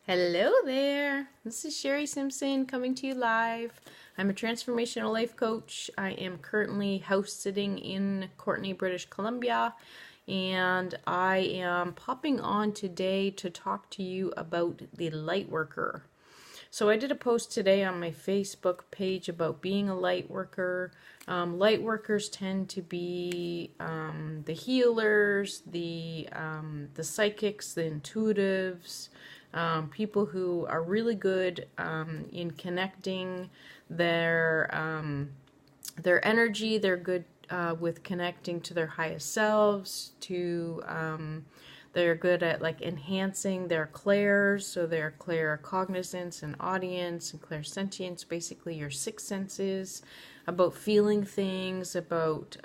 Hello there. This is Sherry Simpson coming to you live. I'm a transformational life coach. I am currently house sitting in Courtenay, British Columbia, and I am popping on today to talk to you about the Lightworker. So I did a post today on my Facebook page about being a light worker. Light workers tend to be the healers, the psychics, the intuitives, people who are really good in connecting their energy. They're good with connecting to their highest selves, they're good at like enhancing their clairs, so their claircognizance and audience and clairsentience, basically your six senses, about feeling things, about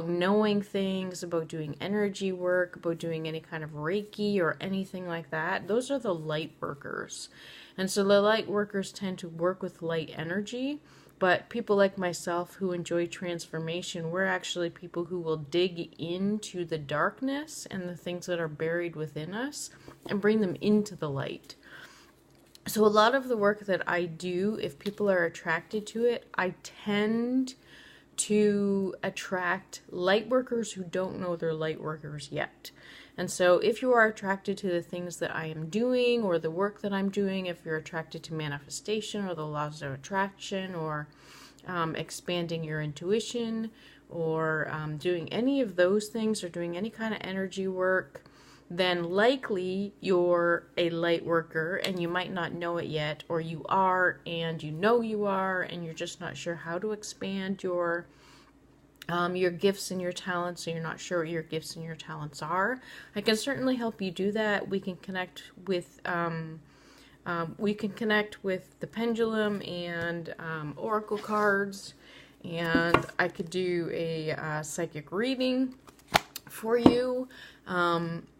knowing things, about doing energy work, about doing any kind of Reiki or anything like that. Those are the light workers. And so the light workers tend to work with light energy. But people like myself who enjoy transformation, we're actually people who will dig into the darkness and the things that are buried within us and bring them into the light. So a lot of the work that I do, if people are attracted to it, I tend to attract light workers who don't know they're light workers yet. And so if you are attracted to the things that I am doing or the work that I'm doing, if you're attracted to manifestation or the laws of attraction or expanding your intuition or doing any of those things or doing any kind of energy work, then likely you're a light worker and you might not know it yet, or you are and you know you are and you're just not sure how to expand your gifts and your talents, so you're not sure what your gifts and your talents are. I can certainly help you do that. We can connect with the pendulum and oracle cards, and I could do a psychic reading for you.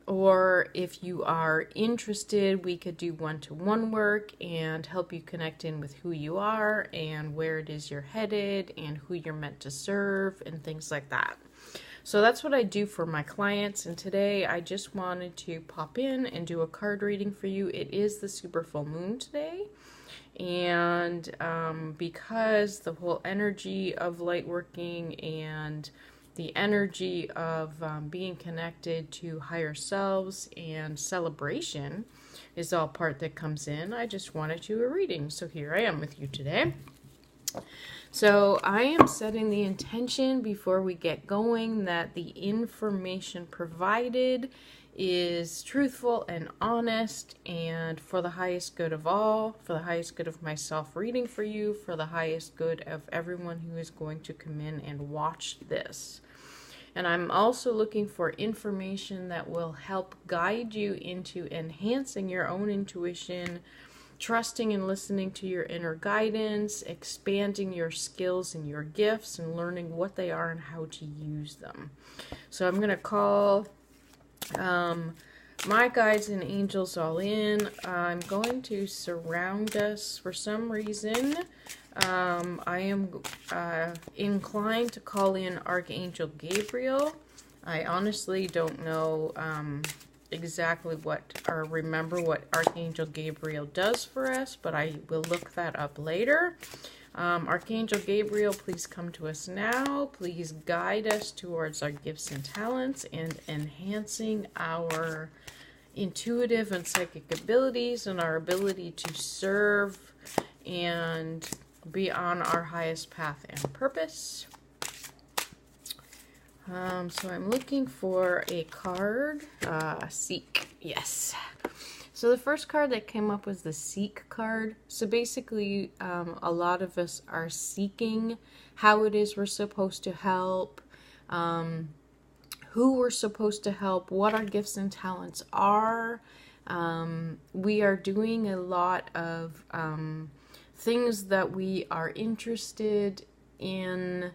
Or if you are interested, we could do one-to-one work and help you connect in with who you are and where it is you're headed and who you're meant to serve and things like that. So that's what I do for my clients, and today I just wanted to pop in and do a card reading for you. It is the super full moon today, and because the whole energy of light working and the energy of being connected to higher selves and celebration is all part that comes in, I just wanted to do a reading. So here I am with you today. So I am setting the intention before we get going that the information provided is truthful and honest and for the highest good of all, for the highest good of myself reading for you, for the highest good of everyone who is going to come in and watch this. And I'm also looking for information that will help guide you into enhancing your own intuition, trusting and listening to your inner guidance, expanding your skills and your gifts, and learning what they are and how to use them. So I'm going to call my guides and angels all in. I'm going to surround us for some reason. I am inclined to call in Archangel Gabriel. I honestly don't know exactly what or remember what Archangel Gabriel does for us, but I will look that up later. Archangel Gabriel, please come to us now. Please guide us towards our gifts and talents and enhancing our intuitive and psychic abilities and our ability to serve and be on our highest path and purpose. So I'm looking for a card. Seek. Yes. So the first card that came up was the Seek card. So basically, a lot of us are seeking how it is we're supposed to help, who we're supposed to help, what our gifts and talents are. We are doing a lot of things that we are interested in.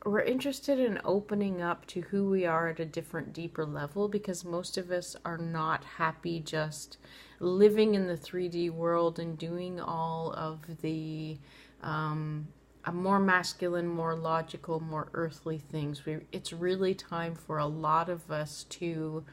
We're interested in opening up to who we are at a different, deeper level, because most of us are not happy just living in the 3D world and doing all of the more masculine, more logical, more earthly things. It's really time for a lot of us to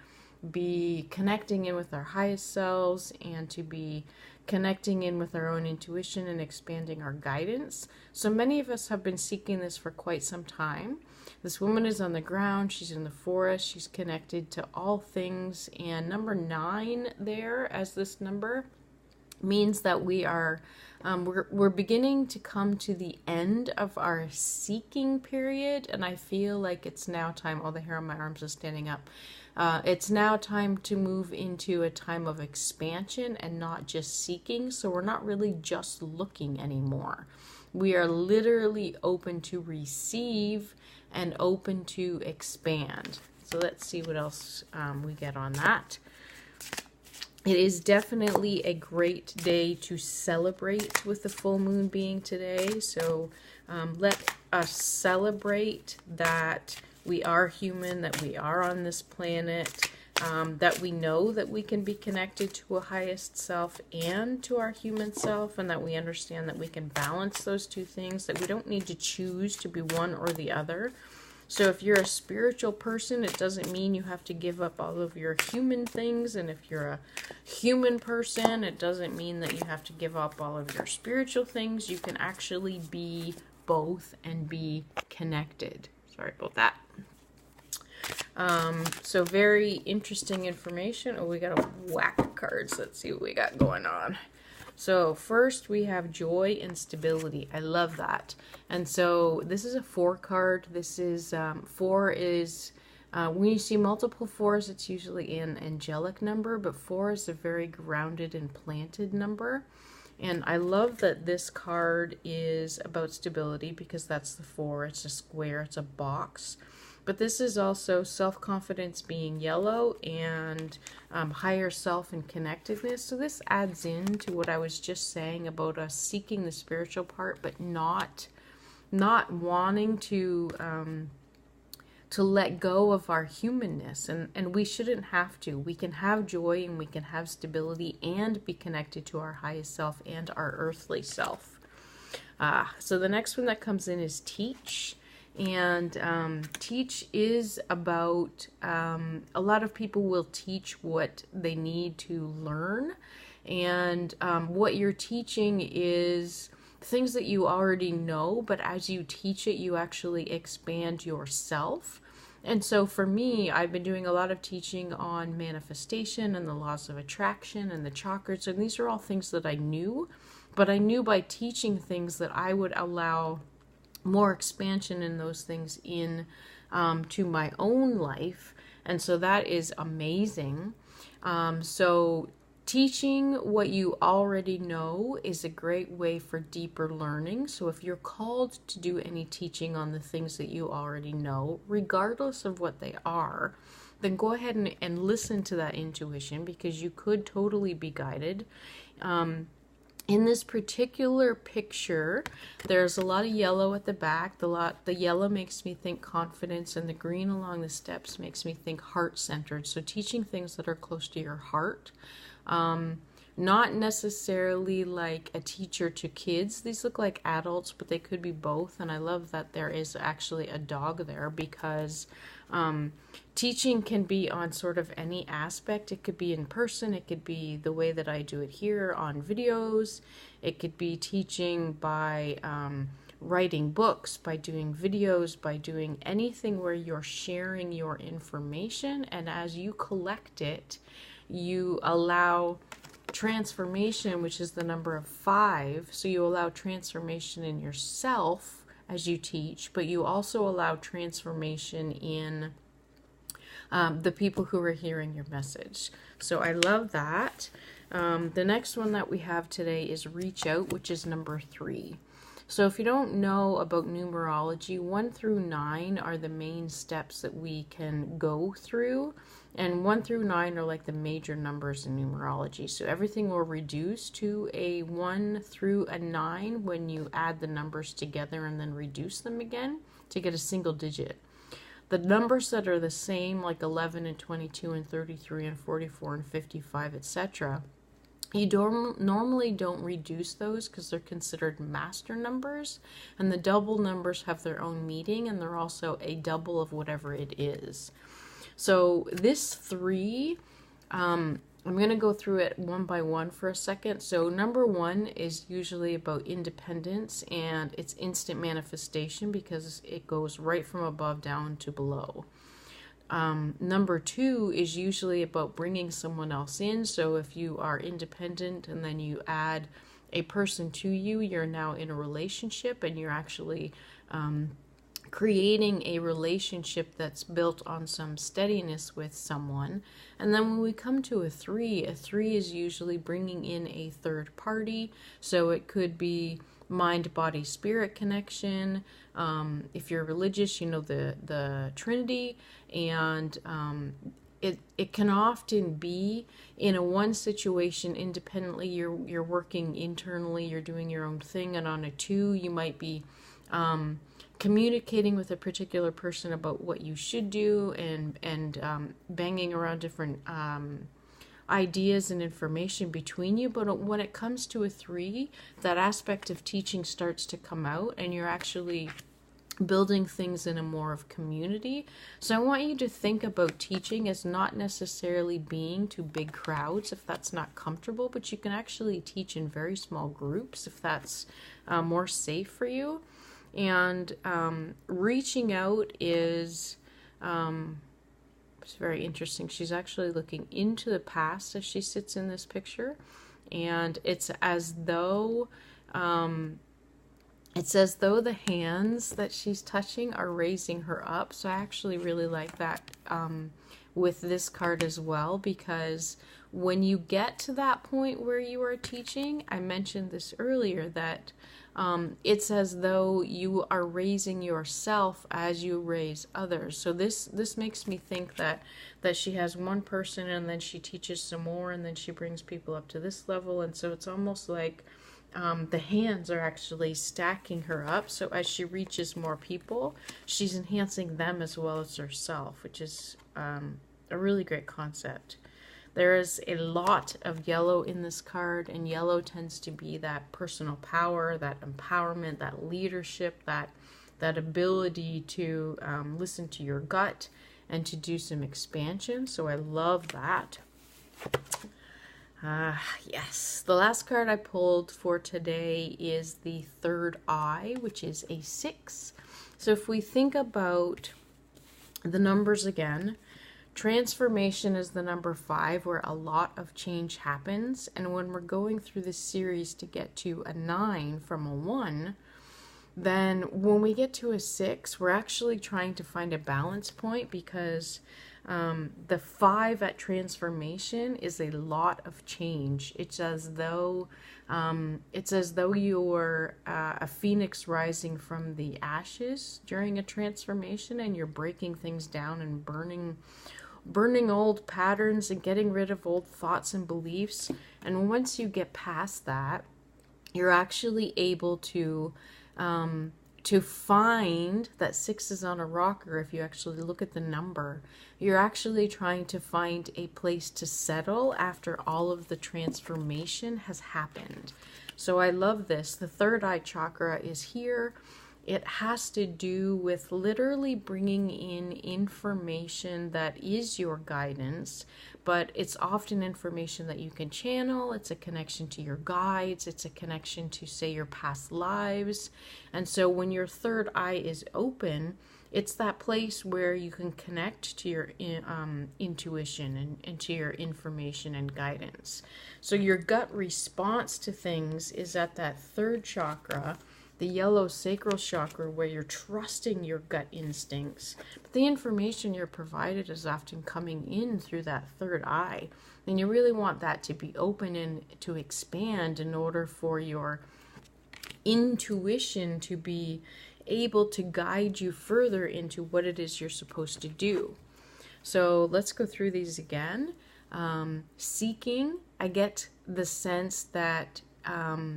be connecting in with our highest selves and to be connecting in with our own intuition and expanding our guidance. So many of us have been seeking this for quite some time. This woman is on the ground, she's in the forest, she's connected to all things, and number 9 there as this number means that we are we're beginning to come to the end of our seeking period, and I feel like it's now time. All the hair on my arms is standing up. It's now time to move into a time of expansion and not just seeking. So we're not really just looking anymore. We are literally open to receive and open to expand. So let's see what else we get on that. It is definitely a great day to celebrate with the full moon being today. So let us celebrate that we are human, that we are on this planet, that we know that we can be connected to a highest self and to our human self, and that we understand that we can balance those two things, that we don't need to choose to be one or the other. So if you're a spiritual person, it doesn't mean you have to give up all of your human things. And if you're a human person, it doesn't mean that you have to give up all of your spiritual things. You can actually be both and be connected. Sorry about that. So very interesting information. Oh, we got a whack of cards. Let's see what we got going on. So first we have joy and stability. I love that. And so this is a 4 card. This is 4 is when you see multiple 4s, it's usually an angelic number, but 4 is a very grounded and planted number. And I love that this card is about stability because that's the 4. It's a square, it's a box. But this is also self-confidence being yellow and higher self and connectedness. So this adds in to what I was just saying about us seeking the spiritual part, but not wanting to let go of our humanness. And we shouldn't have to. We can have joy and we can have stability and be connected to our highest self and our earthly self. So the next one that comes in is teach. And teach is about, a lot of people will teach what they need to learn. And what you're teaching is things that you already know, but as you teach it, you actually expand yourself. And so for me, I've been doing a lot of teaching on manifestation and the laws of attraction and the chakras. And these are all things that I knew, but I knew by teaching things that I would allow more expansion in those things in to my own life. And so that is amazing. So teaching what you already know is a great way for deeper learning. So if you're called to do any teaching on the things that you already know, regardless of what they are, then go ahead and listen to that intuition, because you could totally be guided. In this particular picture, there's a lot of yellow at the back. The yellow makes me think confidence, and the green along the steps makes me think heart-centered. So teaching things that are close to your heart. Not necessarily like a teacher to kids. These look like adults, but they could be both. And I love that there is actually a dog there, because teaching can be on sort of any aspect. It could be in person. It could be the way that I do it here on videos. It could be teaching by writing books, by doing videos, by doing anything where you're sharing your information. And as you collect it, you allow transformation, which is the number of 5. So you allow transformation in yourself as you teach, but you also allow transformation in the people who are hearing your message. So I love that. The next one that we have today is reach out, which is number 3. So if you don't know about numerology, 1 through 9 are the main steps that we can go through. And 1 through 9 are like the major numbers in numerology. So everything will reduce to a 1 through a 9 when you add the numbers together and then reduce them again to get a single digit. The numbers that are the same, like 11 and 22 and 33 and 44 and 55, etc., you normally don't reduce those because they're considered master numbers, and the double numbers have their own meaning, and they're also a double of whatever it is. So this 3, I'm going to go through it one by one for a second. So number 1 is usually about independence, and it's instant manifestation because it goes right from above down to below. Number 2 is usually about bringing someone else in. So if you are independent and then you add a person to you, you're now in a relationship, and you're actually creating a relationship that's built on some steadiness with someone. And then when we come to a 3 is usually bringing in a third party. So it could be mind, body, spirit connection. If you're religious, you know the Trinity, and it can often be in a one situation independently. You're working internally, you're doing your own thing, and on a 2, you might be communicating with a particular person about what you should do, and banging around different ideas and information between you. But when it comes to a 3, that aspect of teaching starts to come out, and you're actually building things in a more of community. So I want you to think about teaching as not necessarily being to big crowds if that's not comfortable, but you can actually teach in very small groups if that's more safe for you. And reaching out is it's very interesting. She's actually looking into the past as she sits in this picture, and it's as though the hands that she's touching are raising her up. So I actually really like that with this card as well, because when you get to that point where you are teaching, I mentioned this earlier, that it's as though you are raising yourself as you raise others. So this makes me think that she has one person, and then she teaches some more, and then she brings people up to this level. And so it's almost like the hands are actually stacking her up. So as she reaches more people, she's enhancing them as well as herself, which is a really great concept. There is a lot of yellow in this card, and yellow tends to be that personal power, that empowerment, that leadership, that ability to listen to your gut and to do some expansion. So I love that. Yes, the last card I pulled for today is the third eye, which is a 6. So if we think about the numbers again, transformation is the number 5, where a lot of change happens. And when we're going through this series to get to a 9 from a 1, then when we get to a 6, we're actually trying to find a balance point, because the 5 at transformation is a lot of change. It's as though you're a phoenix rising from the ashes during a transformation, and you're breaking things down and burning old patterns and getting rid of old thoughts and beliefs. And once you get past that, you're actually able to find that 6 is on a rocker. If you actually look at the number, you're actually trying to find a place to settle after all of the transformation has happened. So I love this. The third eye chakra is here. It has to do with literally bringing in information that is your guidance, but it's often information that you can channel. It's a connection to your guides. It's a connection to, say, your past lives. And so when your third eye is open, it's that place where you can connect to your intuition and to your information and guidance. So your gut response to things is at that third chakra, the yellow sacral chakra, where you're trusting your gut instincts. But the information you're provided is often coming in through that third eye. And you really want that to be open and to expand in order for your intuition to be able to guide you further into what it is you're supposed to do. So let's go through these again. Seeking, I get the sense that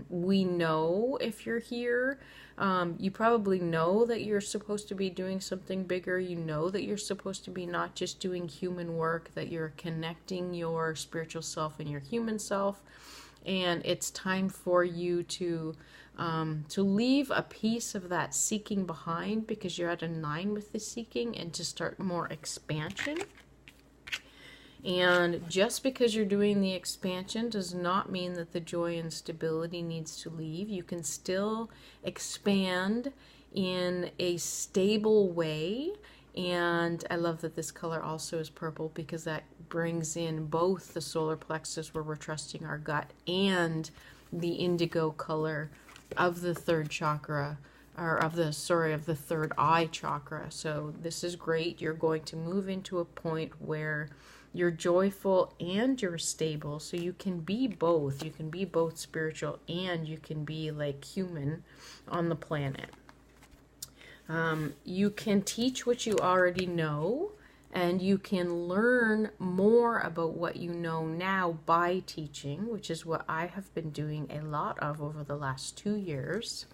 we know if you're here. You probably know that you're supposed to be doing something bigger. You know that you're supposed to be not just doing human work, that you're connecting your spiritual self and your human self. And it's time for you to leave a piece of that seeking behind, because you're at a 9 with the seeking, and to start more expansion. And just because you're doing the expansion does not mean that the joy and stability needs to leave. You can still expand in a stable way. And I love that this color also is purple, because that brings in both the solar plexus, where we're trusting our gut, and the indigo color of the third chakra, or of the third eye chakra. So this is great. You're going to move into a point where you're joyful and you're stable. So you can be both. You can be both spiritual and you can be like human on the planet. You can teach what you already know, and you can learn more about what you know now by teaching, which is what I have been doing a lot of over the last 2 years.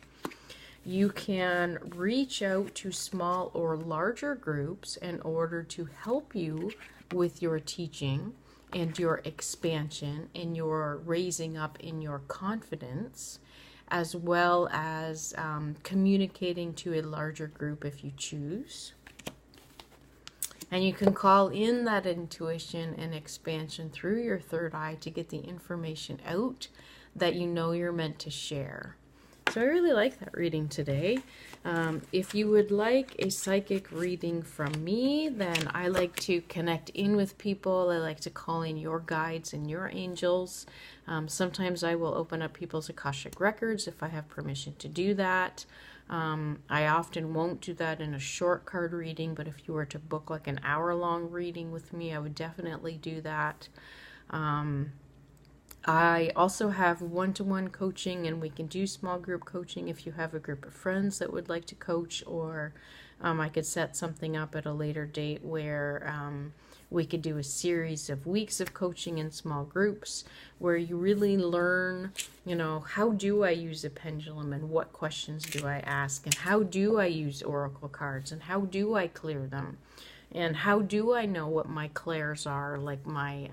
You can reach out to small or larger groups in order to help you with your teaching and your expansion and your raising up in your confidence, as well as communicating to a larger group if you choose. And you can call in that intuition and expansion through your third eye to get the information out that you know you're meant to share. So I really like that reading today. If you would like a psychic reading from me, then I like to connect in with people. I like to call in your guides and your angels. Sometimes I will open up people's Akashic records if I have permission to do that. I often won't do that in a short card reading, but if you were to book like an hour-long reading with me, I would definitely do that. I also have one-to-one coaching, and we can do small group coaching if you have a group of friends that would like to coach, or I could set something up at a later date where we could do a series of weeks of coaching in small groups where you really learn, you know, how do I use a pendulum and what questions do I ask, and how do I use oracle cards and how do I clear them. And how do I know what my clairs are, like my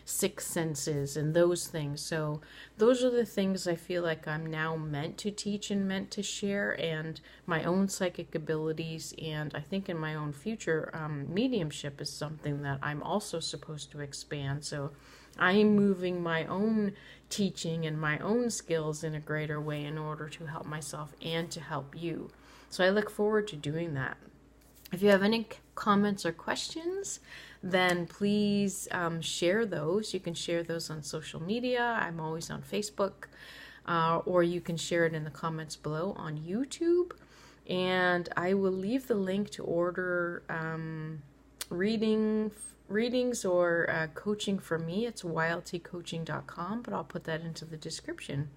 sixth senses and those things. So those are the things I feel like I'm now meant to teach and meant to share, and my own psychic abilities. And I think in my own future, mediumship is something that I'm also supposed to expand. So I'm moving my own teaching and my own skills in a greater way in order to help myself and to help you. So I look forward to doing that. If you have any comments or questions, then please share those. You can share those on social media. I'm always on Facebook, or you can share it in the comments below on YouTube. And I will leave the link to order readings or coaching from me. It's wildtcoaching.com, but I'll put that into the description.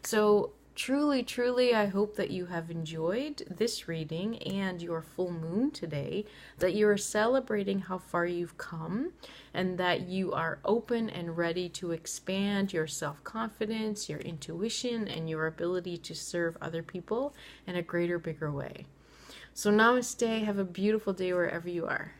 So truly, I hope that you have enjoyed this reading and your full moon today, that you are celebrating how far you've come, and that you are open and ready to expand your self-confidence, your intuition, and your ability to serve other people in a greater, bigger way. So namaste. Have a beautiful day wherever you are.